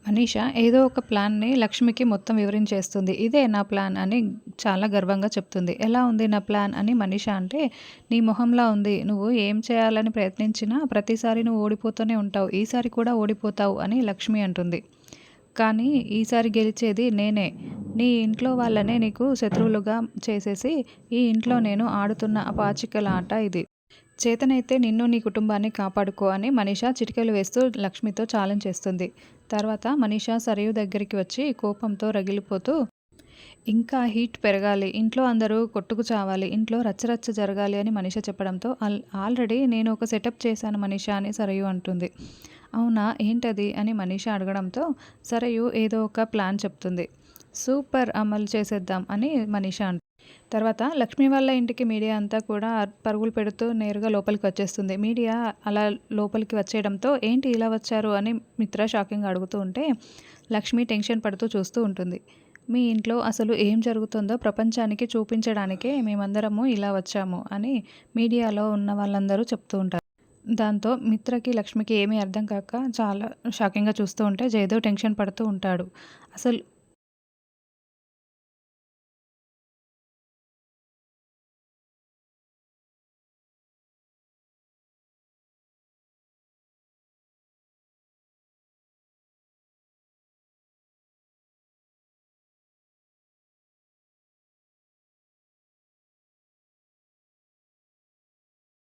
మనీష ఏదో ఒక ప్లాన్‌ని లక్ష్మికి మొత్తం వివరించేస్తుంది. "ఇదే నా ప్లాన్" అని చాలా గర్వంగా చెప్తుంది. "ఎలా ఉంది నా ప్లాన్?" అని మనీష అంటే, "నీ మొహంలా ఉంది. నువ్వు ఏం చేయాలని ప్రయత్నించినా ప్రతిసారి నువ్వు ఓడిపోతూనే ఉంటావు. ఈసారి కూడా ఓడిపోతావు" అని లక్ష్మి అంటుంది. "కానీ ఈసారి గెలిచేది నేనే. నీ ఇంట్లో వాళ్ళనే నీకు శత్రువులుగా చేసేసి, ఈ ఇంట్లో నేను ఆడుతున్న పాచికల ఆట ఇది. చేతనైతే నిన్ను, నీ కుటుంబాన్ని కాపాడుకో" అని మనీష చిటికెలు వేస్తూ లక్ష్మితో ఛాలెంజ్ చేస్తుంది. తర్వాత మనీష సరియు దగ్గరికి వచ్చి కోపంతో రగిలిపోతూ, "ఇంకా హీట్ పెరగాలి. ఇంట్లో అందరూ కొట్టుకు చావాలి. ఇంట్లో రచ్చరచ్చ జరగాలి" అని మనీష చెప్పడంతో, ఆల్రెడీ నేను ఒక సెటప్ చేశాను మనీష" అని సరయు అంటుంది. "అవునా? ఏంటది?" అని మనీష అడగడంతో సరయు ఏదో ఒక ప్లాన్ చెప్తుంది. "సూపర్! అమలు చేసేద్దాం" అని మనీష అంటుంది. తర్వాత లక్ష్మి వాళ్ళ ఇంటికి మీడియా అంతా కూడా పరుగులు పెడుతూ నేరుగా లోపలికి వచ్చేస్తుంది. మీడియా అలా లోపలికి వచ్చేయడంతో, "ఏంటి ఇలా వచ్చారు?" అని మిత్ర షాకింగ్‌గా అడుగుతూ ఉంటే, లక్ష్మి టెన్షన్ పడుతూ చూస్తూ ఉంటుంది. "మీ ఇంట్లో అసలు ఏం జరుగుతుందో ప్రపంచానికి చూపించడానికే మేమందరము ఇలా వచ్చాము" అని మీడియాలో ఉన్న వాళ్ళందరూ చెప్తూ ఉంటారు. దాంతో మిత్రకి, లక్ష్మికి ఏమీ అర్థం కాక చాలా షాకింగ్‌గా చూస్తూ ఉంటే, జయదేవ్ టెన్షన్ పడుతూ ఉంటాడు. అసలు